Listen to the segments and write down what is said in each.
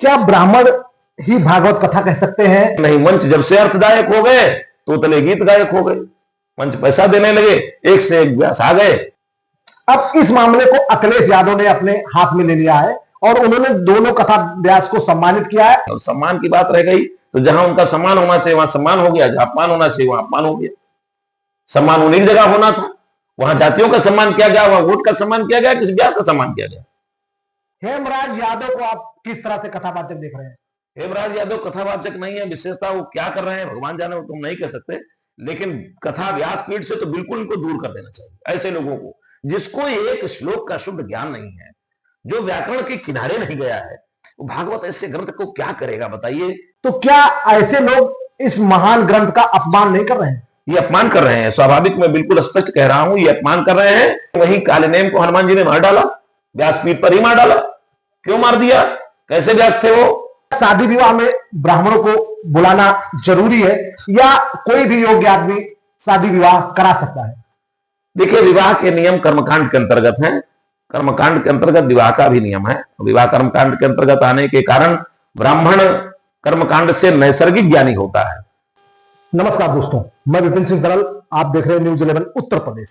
क्या ब्राह्मण ही भागवत कथा कह सकते हैं? नहीं, मंच जब से अर्थदायक हो गए तो उतने गीत गायक हो गए, मंच पैसा देने लगे, एक से एक व्यास आ गए। अब इस मामले को अखिलेश यादव ने अपने हाथ में ले लिया है और उन्होंने दोनों कथा व्यास को सम्मानित किया है। और सम्मान की बात रह गई तो जहां उनका सम्मान होना चाहिए वहां सम्मान हो गया, जहां अपमान होना चाहिए वहां अपमान हो गया। सम्मान उन्हीं की जगह होना था, वहां जातियों का सम्मान किया गया, वहां वोट का सम्मान किया गया, किसी व्यास का सम्मान किया गया। हेमराज यादव को आप किस तरह से कथावाचक देख रहे हैं? हेमराज यादव कथावाचक नहीं है, विशेषता वो क्या कर रहे हैं भगवान जाने, वो तुम नहीं कह सकते, लेकिन कथा व्यासपीठ से तो बिल्कुल इनको दूर कर देना चाहिए। ऐसे लोगों को जिसको एक श्लोक का शुद्ध ज्ञान नहीं है, जो व्याकरण के किनारे नहीं गया है, वो भागवत ऐसे ग्रंथ को क्या करेगा बताइए। तो क्या ऐसे लोग इस महान ग्रंथ का अपमान नहीं कर रहे हैं? ये अपमान कर रहे हैं, स्वाभाविक, मैं बिल्कुल स्पष्ट कह रहा हूं, ये अपमान कर रहे हैं। वहीं कालेनेम को हनुमान जी ने मार डाला, व्यासपीठ पर ही मार डाला। क्यों मार दिया, कैसे व्यास थे वो? शादी विवाह में ब्राह्मणों को बुलाना जरूरी है या कोई भी योग्य आदमी शादी विवाह करा सकता है? देखिए, विवाह के नियम कर्मकांड के अंतर्गत हैं, कर्मकांड के अंतर्गत विवाह का भी नियम है। विवाह कर्मकांड के अंतर्गत आने के कारण ब्राह्मण कर्मकांड से नैसर्गिक ज्ञानी होता है। नमस्कार दोस्तों, मैं विपिन सिंह सरल, आप देख रहे हैं न्यूज 11 उत्तर प्रदेश।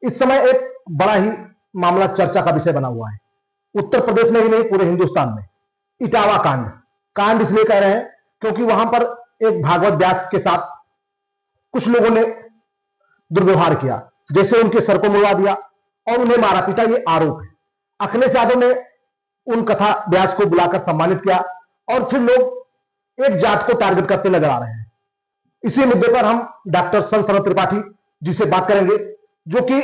इस समय एक बड़ा ही मामला चर्चा का विषय बना हुआ है, उत्तर प्रदेश में ही नहीं पूरे हिंदुस्तान में। इटावा कांड, कांड इसलिए कह रहे हैं क्योंकि वहां पर एक भागवत व्यास के साथ कुछ लोगों ने दुर्व्यवहार किया, जैसे उनके सर को मुड़वा दिया और उन्हें मारा पीटा, ये आरोप है। अखिलेश यादव ने उन कथा व्यास को बुलाकर सम्मानित किया और फिर लोग एक जात को टारगेट करते नजर आ रहे हैं। इसी मुद्दे पर हम डॉक्टर शरद त्रिपाठी जी से बात करेंगे, जो कि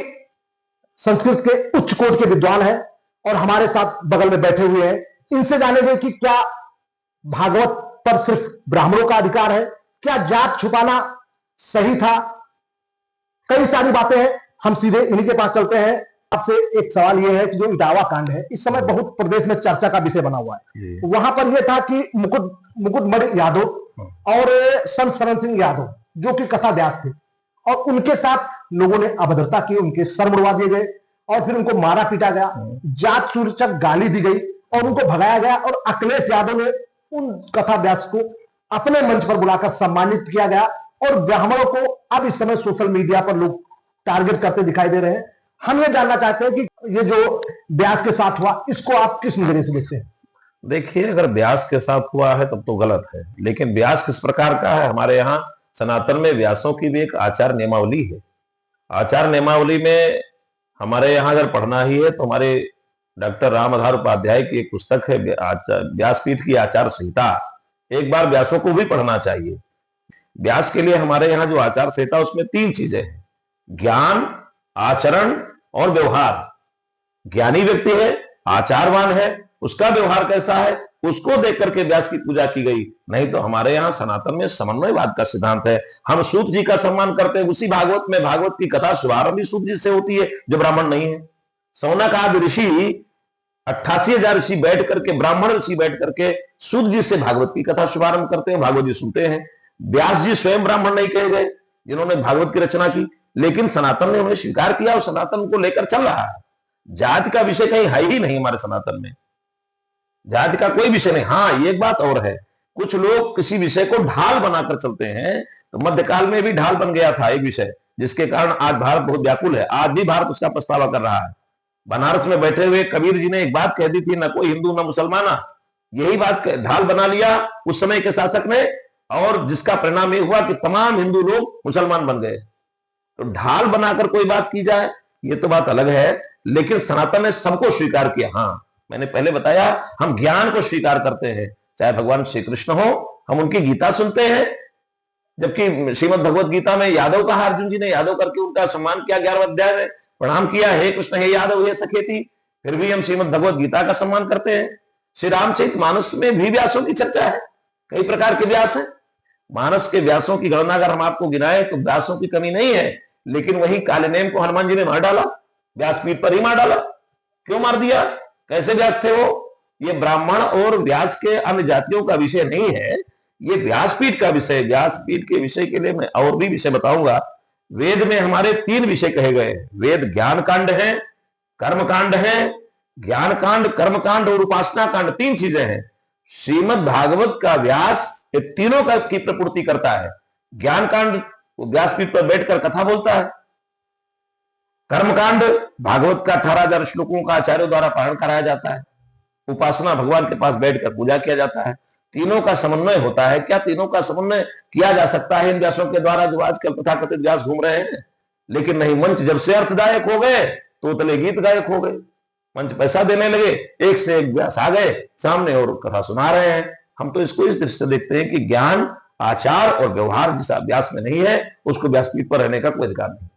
संस्कृत के उच्च कोटि के विद्वान हैं और हमारे साथ बगल में बैठे हुए हैं। इनसे जानेंगे कि क्या भागवत पर सिर्फ ब्राह्मणों का अधिकार है, क्या जात छुपाना सही था, कई सारी बातें हैं। हम सीधे इन्हीं के पास चलते हैं। आपसे एक सवाल यह है कि जो इटावा कांड है इस समय बहुत प्रदेश में चर्चा का विषय बना हुआ है। वहां पर यह था कि मुकुटमणि यादव और संत शरण सिंह यादव जो कि कथा व्यास थे और उनके साथ लोगों ने अभद्रता की, उनके सर मुड़वा दिए गए और फिर उनको मारा पीटा गया, जात सूचक गाली दी गई और उनको भगाया गया। और अखिलेश यादव ने उन कथा व्यास को अपने मंच पर बुलाकर सम्मानित किया गया और ब्राह्मणों को अब इस समय सोशल मीडिया पर लोग टारगेट करते दिखाई दे रहे हैं। हम ये जानना चाहते हैं कि ये जो व्यास के साथ हुआ इसको आप किस नजरिए से देखते हैं? देखिए, अगर व्यास के साथ हुआ है तब तो गलत है, लेकिन व्यास किस प्रकार का है, हमारे यहाँ सनातन में व्यासों की भी एक आचार नियमावली है। आचार नियमावली में हमारे यहाँ अगर पढ़ना ही है तो हमारे डॉक्टर राम आधार उपाध्याय की एक पुस्तक है व्यासपीठ की आचार संहिता, एक बार व्यासों को भी पढ़ना चाहिए। व्यास के लिए हमारे यहाँ जो आचार संहिता उसमें 3 चीजें हैं, ज्ञान, आचरण और व्यवहार। ज्ञानी व्यक्ति है, आचारवान है, उसका व्यवहार कैसा है उसको देख करके व्यास की पूजा की गई। नहीं तो हमारे यहाँ सनातन में समन्वयवाद का सिद्धांत है। हम सूत जी का सम्मान करते हैं, उसी भागवत में भागवत की कथा शुभारंभ भी सूत जी से होती है जो ब्राह्मण नहीं है। सौनक आदि ऋषि 88,000 ऋषि बैठ करके, ब्राह्मण ऋषि बैठ करके सूत जी से भागवत की कथा शुभारंभ करते हैं, भागवत जी सुनते हैं। व्यास जी स्वयं ब्राह्मण नहीं कहे गए जिन्होंने भागवत की रचना की, लेकिन सनातन ने उन्हें स्वीकार किया और सनातन को लेकर चल रहा है। जाति का विषय कहीं है ही नहीं हमारे सनातन में, जाति का कोई विषय नहीं। हाँ, एक बात और है, कुछ लोग किसी विषय को ढाल बनाकर चलते हैं, तो मध्यकाल में भी ढाल बन गया था एक विषय, जिसके कारण आज भारत बहुत व्याकुल है। आज भी भारत उसका पछतावा कर रहा है। बनारस में बैठे हुए कबीर जी ने एक बात कह दी थी, न कोई हिंदू न मुसलमाना, यही बात ढाल बना लिया उस समय के शासक ने, और जिसका परिणाम यह हुआ कि तमाम हिंदू लोग मुसलमान बन गए। तो ढाल बनाकर कोई बात की जाए ये तो बात अलग है, लेकिन सनातन ने सबको स्वीकार किया। हाँ, मैंने पहले बताया, हम ज्ञान को स्वीकार करते हैं, चाहे भगवान श्री कृष्ण हो, हम उनकी गीता सुनते हैं, जबकि श्रीमद भगवत गीता में यादव कहा, अर्जुन जी ने यादव करके उनका सम्मान किया, 11वें अध्याय में प्रणाम किया, हे कृष्ण हे यादव हे सखेती, फिर भी हम श्रीमद भगवत गीता का सम्मान करते हैं। श्री रामचरित मानस में भी व्यासों की चर्चा है, कई प्रकार के व्यास हैं। मानस के व्यासों की गणना अगर हम आपको गिनाए तो व्यासों की कमी नहीं है, लेकिन वही कालेनेम को हनुमान जी ने मार डाला, व्यासपीठ पर ही मार डाला। क्यों मार दिया, कैसे व्यास थे वो? ये ब्राह्मण और व्यास के अन्य जातियों का विषय नहीं है, ये व्यासपीठ का विषय। व्यासपीठ के विषय के लिए मैं और भी विषय बताऊंगा। वेद में हमारे 3 विषय कहे गए। वेद ज्ञान कांड है, कर्म कांड है, ज्ञान कांड, कर्म कांड और उपासना कांड, 3 चीजें हैं। श्रीमद् भागवत का व्यास ये तीनों का की प्रपूर्ति करता है। ज्ञान कांड वो व्यासपीठ पर बैठकर कथा बोलता है। कर्मकांड भागवत का 18,000 श्लोकों का आचार्यों द्वारा पारण कराया जाता है। उपासना भगवान के पास बैठकर पूजा किया जाता है। तीनों का समन्वय होता है। क्या तीनों का समन्वय किया जा सकता है इन व्यासों के द्वारा जो आजकल तथाकथित व्यास घूम रहे हैं? लेकिन नहीं, मंच जब से अर्थदायक हो गए तो उतले गीत गायक हो गए। मंच पैसा देने लगे, एक से एक व्यास आ गए सामने और कथा सुना रहे हैं। हम तो इसको इस दृष्टि से देखते हैं कि ज्ञान, आचार और व्यवहार जिस व्यास में नहीं है उसको व्यासपीठ पर रहने का कोई अधिकार नहीं।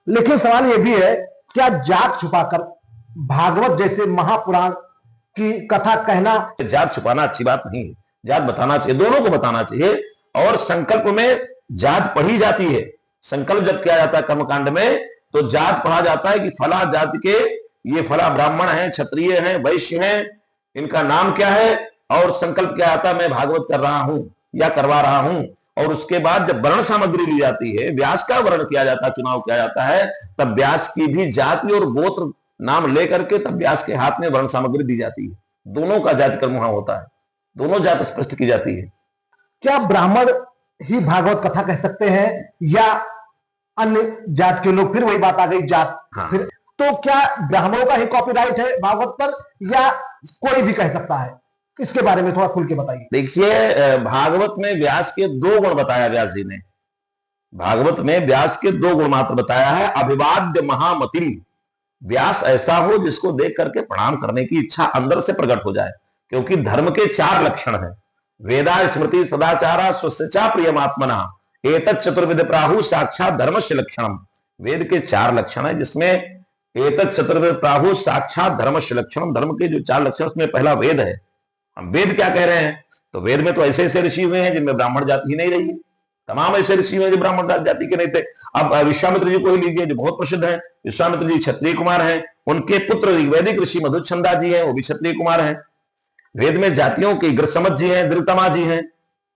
लेकिन सवाल यह भी है, क्या जात छुपाकर भागवत जैसे महापुराण की कथा कहना? जात छुपाना अच्छी बात नहीं है। जात बताना चाहिए, दोनों को बताना चाहिए। और संकल्प में जात पढ़ी जाती है। संकल्प जब किया जाता है कर्मकांड में तो जात पढ़ा जाता है कि फला जाति के ये फला ब्राह्मण हैं, क्षत्रिय हैं, वैश्य हैं, इनका नाम क्या है, और संकल्प क्या आता है मैं भागवत कर रहा हूं या करवा रहा हूं। और उसके बाद जब वर्ण सामग्री ली जाती है, व्यास का वर्ण किया जाता है, चुनाव किया जाता है, तब व्यास की भी जाति और गोत्र नाम लेकर के तब व्यास के हाथ में वर्ण सामग्री दी जाती है। दोनों का जाति कर्म वहां होता है, दोनों जात स्पष्ट की जाती है। क्या ब्राह्मण ही भागवत कथा कह सकते हैं या अन्य जात के लोग? फिर वही बात आ गई जात। हाँ। फिर तो क्या ब्राह्मणों का ही कॉपीराइट है भागवत पर या कोई भी कह सकता है? इसके बारे में थोड़ा खुल के बताइए। देखिए, भागवत में व्यास के 2 गुण बताया व्यास जी ने। भागवत में व्यास के 2 गुण मात्र बताया है। अभिवाद्य महामतिम, व्यास ऐसा हो जिसको देख करके प्रणाम करने की इच्छा अंदर से प्रकट हो जाए। क्योंकि धर्म के 4 लक्षण हैं। वेदा स्मृति सदाचारा स्वस्चा प्रियमात्मना एतत् चतुर्विध प्राहु साक्षात धर्मस्य लक्षणम। वेद के 4 लक्षण है, जिसमें एतत् चतुर्विध प्राहु साक्षात धर्मस्य लक्षणम, धर्म के जो 4 लक्षण उसमें पहला वेद है। हम वेद क्या कह रहे हैं? तो वेद में तो ऐसे ऐसे ऋषि हुए हैं जिनमें ब्राह्मण जाति ही नहीं रही है। तमाम ऐसे ऋषि हुए जो ब्राह्मण जाति के नहीं थे। अब विश्वामित्र जी को ही लीजिए जो बहुत प्रसिद्ध है। विश्वामित्र जी क्षत्रिय कुमार हैं, उनके पुत्र वैदिक ऋषि मधुच्छंदा जी हैं, वो भी क्षत्रिय कुमार हैं। वेद में जातियों की ग्रसमत जी हैं, दिलतमा जी हैं।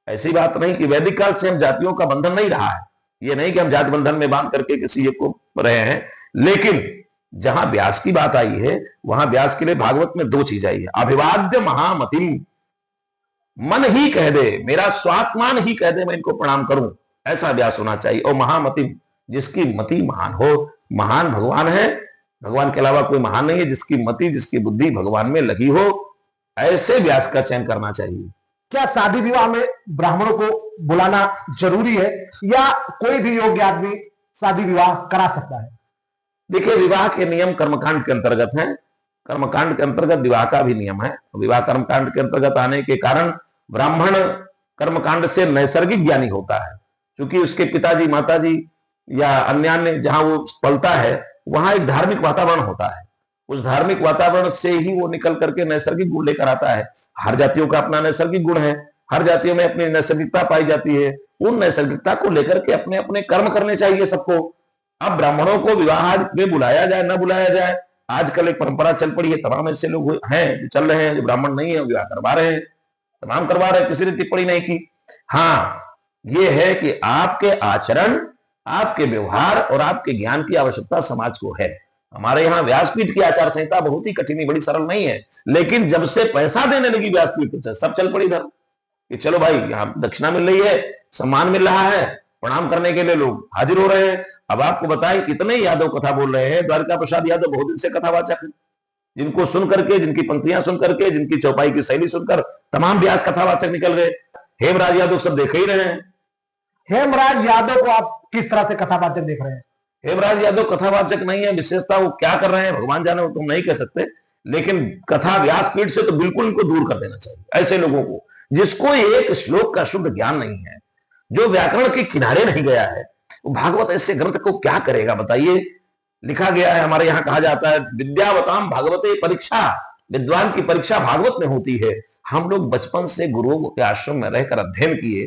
ऐसी बात नहीं कि वैदिक काल से हम जातियों का बंधन नहीं रहा है। ये नहीं कि हम जाति बंधन में बांध करके किसी एक को रहे हैं। लेकिन जहां व्यास की बात आई है वहां व्यास के लिए भागवत में 2 चीज आई है। अभिवाद्य महामतिम, मन ही कह दे, मेरा स्वात्मान ही कह दे मैं इनको प्रणाम करूं, ऐसा व्यास होना चाहिए। और महामतिम, जिसकी मति महान हो। महान भगवान है, भगवान के अलावा कोई महान नहीं है। जिसकी मति, जिसकी बुद्धि भगवान में लगी हो, ऐसे व्यास का चयन करना चाहिए। क्या शादी विवाह में ब्राह्मणों को बुलाना जरूरी है या कोई भी योग्य आदमी शादी विवाह करा सकता है? देखिए, विवाह के नियम कर्मकांड के अंतर्गत हैं। कर्मकांड के अंतर्गत विवाह का भी नियम है। विवाह कर्मकांड के अंतर्गत आने के कारण ब्राह्मण कर्मकांड से नैसर्गिक ज्ञानी होता है। क्योंकि उसके पिताजी, माताजी या अन्य जहां वो पलता है वहां एक धार्मिक वातावरण होता है। उस धार्मिक वातावरण से ही वो निकल करके नैसर्गिक गुण लेकर आता है। हर जातियों का अपना नैसर्गिक गुण है, हर जातियों में अपनी नैसर्गिकता पाई जाती है। उन नैसर्गिकता को लेकर के अपने अपने कर्म करने चाहिए सबको। अब ब्राह्मणों को विवाह में बुलाया जाए ना बुलाया जाए, आजकल एक परंपरा चल पड़ी है। तमाम ऐसे लोग हैं जो चल रहे हैं, जो ब्राह्मण नहीं है विवाह करवा रहे हैं, तमाम करवा रहे हैं, किसी ने टिप्पणी नहीं की। हाँ, ये है कि आपके आचरण, आपके व्यवहार और आपके ज्ञान की आवश्यकता समाज को है। हमारे यहाँ व्यासपीठ की आचार संहिता बहुत ही कठिन, बड़ी सरल नहीं है। लेकिन जब से पैसा देने लगी व्यासपीठ से सब चल पड़ी इधर कि चलो भाई यहाँ दक्षिणा मिल रही है, सम्मान मिल रहा है, प्रणाम करने के लिए लोग हाजिर हो रहे हैं। अब आपको बताएं, कितने यादव कथा बोल रहे हैं। द्वारका प्रसाद यादव बहुत दिन से कथावाचक है, जिनको सुन करके, जिनकी पंक्तियां सुन करके, जिनकी चौपाई की शैली सुनकर तमाम व्यास कथावाचक निकल गए। हेमराज यादव सब देख ही रहे हैं। हेमराज यादव को आप किस तरह से कथावाचक देख रहे हैं? हेमराज यादव कथावाचक नहीं है। विशेषता वो क्या कर रहे हैं भगवान जाने, वो तुम नहीं कह सकते। लेकिन कथा व्यासपीठ से तो बिल्कुल इनको दूर कर देना चाहिए। ऐसे लोगों को जिसको एक श्लोक का शुद्ध ज्ञान नहीं है, जो व्याकरण के किनारे नहीं गया है, वो भागवत ऐसे ग्रंथ को क्या करेगा बताइए। लिखा गया है, हमारे यहाँ कहा जाता है विद्यावताम भागवते परीक्षा, विद्वान की परीक्षा भागवत में होती है। हम लोग बचपन से गुरुओं के आश्रम में रहकर अध्ययन किए,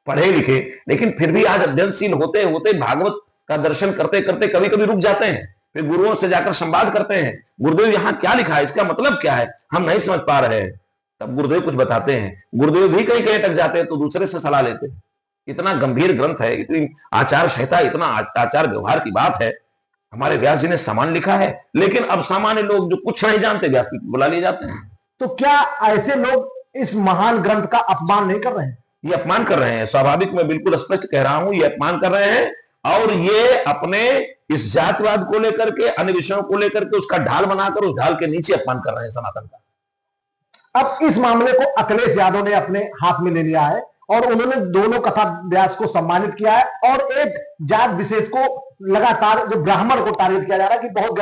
पढ़े लिखे, लेकिन फिर भी आज अध्ययनशील होते होते भागवत का दर्शन करते करते कभी कभी रुक जाते हैं। फिर गुरुओं से जाकर संवाद करते हैं, गुरुदेव यहाँ क्या लिखा है, इसका मतलब क्या है, हम नहीं समझ पा रहे हैं। तब गुरुदेव कुछ बताते हैं। गुरुदेव भी कहीं कहीं तक जाते हैं तो दूसरे से सलाह लेते हैं। इतना गंभीर ग्रंथ है, इतनी आचार संहिता, इतना आचार व्यवहार की बात है। हमारे व्यास जी ने सामान्य लिखा है, लेकिन अब सामान्य लोग जो कुछ नहीं जानते व्यास बुला लिए जाते हैं। तो क्या ऐसे लोग इस महान ग्रंथ का अपमान नहीं कर रहे हैं? ये अपमान कर रहे हैं, स्वाभाविक, मैं बिल्कुल स्पष्ट कह रहा हूं, ये अपमान कर रहे हैं। और ये अपने इस जातिवाद को लेकर के, अन्य विषयों को लेकर के उसका ढाल बनाकर उस ढाल के नीचे अपमान कर रहे हैं सनातन का। अब इस मामले को अखिलेश यादव ने अपने हाथ में ले लिया है और उन्होंने दोनों कथा व्यास को सम्मानित किया है और एक जात विशेष को लगातार, जो ब्राह्मण को टारगेट किया जा रहा है कि बहुत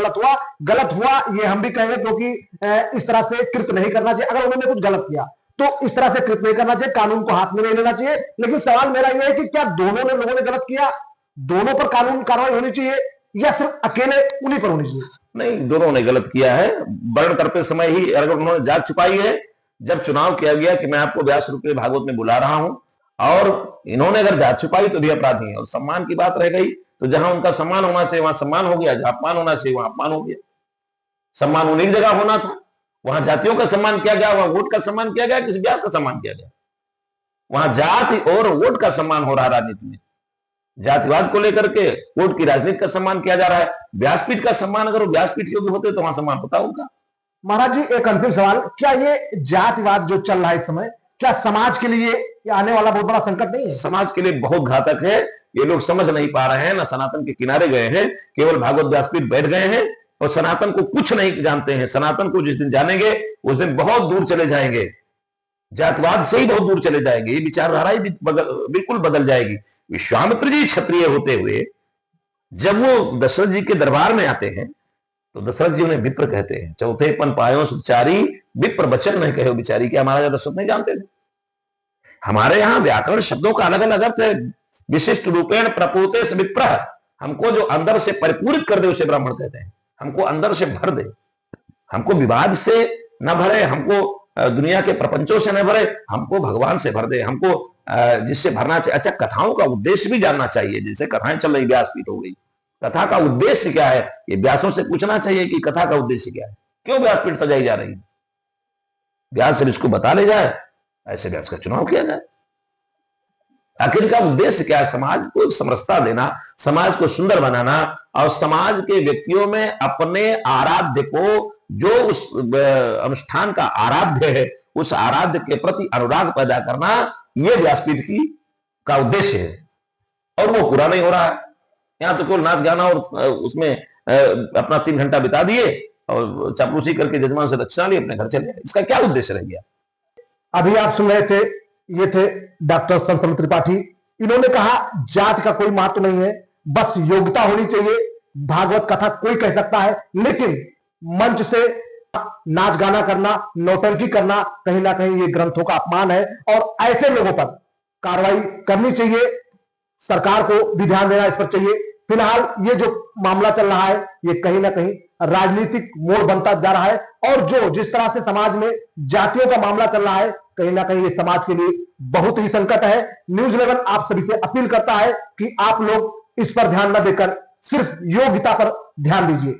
गलत हुआ ये हम भी कहेंगे, क्योंकि इस तरह से कृत्य नहीं करना चाहिए। अगर उन्होंने कुछ गलत किया तो इस तरह से कृत्य नहीं करना चाहिए, कानून को हाथ में नहीं लेना चाहिए। लेकिन सवाल मेरा यह है कि क्या दोनों लोगों ने गलत किया, दोनों पर कानून कार्रवाई होनी चाहिए या सिर्फ अकेले उन्हीं पर होनी चाहिए? नहीं, दोनों ने गलत किया है। वर्ण करते समय ही अगर उन्होंने जात छुपाई है, जब चुनाव किया गया कि मैं आपको व्यास रूप में भागवत में बुला रहा हूं, और इन्होंने अगर जात छुपाई तो भी अपराधी है। और सम्मान की बात रह गई तो जहां उनका सम्मान होना चाहिए वहां सम्मान हो गया, जहां अपमान होना चाहिए वहां अपमान हो गया। सम्मान उन्हीं जगह होना था, वहां जातियों का सम्मान किया गया, वहां वोट का सम्मान किया गया, किसी व्यास का सम्मान किया गया। वहां जाति और वोट का सम्मान हो रहा है राजनीति में, जातिवाद को लेकर के वोट की राजनीति का सम्मान किया जा रहा है। व्यासपीठ का सम्मान, अगर वो व्यासपीठ योग्य होते तो वहां सम्मान होता उनका। महाराज जी, एक अंतिम सवाल, क्या ये जातिवाद जो चल रहा है इस समय, क्या समाज के लिए आने वाला बहुत बड़ा संकट नहीं है? समाज के लिए बहुत घातक है। ये लोग समझ नहीं पा रहे हैं, ना सनातन के किनारे गए हैं, केवल भागवत व्यासपीठ बैठ गए हैं और सनातन को कुछ नहीं जानते हैं। सनातन को जिस दिन जानेंगे उस दिन बहुत दूर चले जाएंगे, जातिवाद से ही बहुत दूर चले जाएंगे, ये विचारधारा ही बिल्कुल बदल जाएगी। विश्वामित्र जी क्षत्रिय होते हुए जब वो दशरथ जी के दरबार में आते हैं तो दशरथ जी उन्हें विप्र कहते हैं। चौथे पन पायो सुचारी, विप्र बचन नहीं कहे बिचारी। क्या महाराजा दशरथ नहीं जानते थे? हमारे यहां व्याकरण शब्दों का अलग अलग अर्थ है। विशिष्ट रूपेण प्रपोते से विप्र, हमको जो अंदर से परिपूरित कर दे उसे ब्राह्मण कहते हैं। हमको अंदर से भर दे, हमको विवाद से न भरे, हमको दुनिया के प्रपंचों से न भरे, हमको भगवान से भर दे, हमको जिससे भरना चाहिए। अच्छा, कथाओं का उद्देश्य भी जानना चाहिए। जैसे कथाएं चल रही, व्यासपीठ हो गई, कथा का उद्देश्य क्या है ये व्यासों से पूछना चाहिए कि कथा का उद्देश्य क्या है, क्यों व्यासपीठ सजाई जा रही है। व्यास से इसको बता ले जाए, ऐसे व्यास का चुनाव किया जाए। आखिर का उद्देश्य क्या है? समाज को समरसता देना, समाज को सुंदर बनाना और समाज के व्यक्तियों में अपने आराध्य को, जो उस अनुष्ठान का आराध्य है, उस आराध्य के प्रति अनुराग पैदा करना, यह व्यासपीठ की का उद्देश्य है। और वो पूरा नहीं हो रहा है। यहां तो केवल नाच गाना और उसमें अपना 3 घंटा बिता दिए और चापलूसी करके जजमान से दक्षिणा लिए अपने घर चले गए। इसका क्या उद्देश्य रह गया? अभी आप सुन रहे थे, ये थे डॉक्टर संतनु त्रिपाठी। इन्होंने कहा जाति का कोई महत्व नहीं है, बस योग्यता होनी चाहिए। भागवत कथा कोई कह सकता है, लेकिन मंच से नाच गाना करना, नौटंकी करना, कहीं ना कहीं ये ग्रंथों का अपमान है और ऐसे लोगों पर कार्रवाई करनी चाहिए। सरकार को भी ध्यान देना इस पर चाहिए। फिलहाल ये जो मामला चल रहा है ये कहीं ना कहीं राजनीतिक मोड़ बनता जा रहा है और जो जिस तरह से समाज में जातियों का मामला चल रहा है, कहीं ना कहीं ये समाज के लिए बहुत ही संकट है। न्यूज़ 11 आप सभी से अपील करता है कि आप लोग इस पर ध्यान न देकर सिर्फ योग्यता पर ध्यान दीजिए।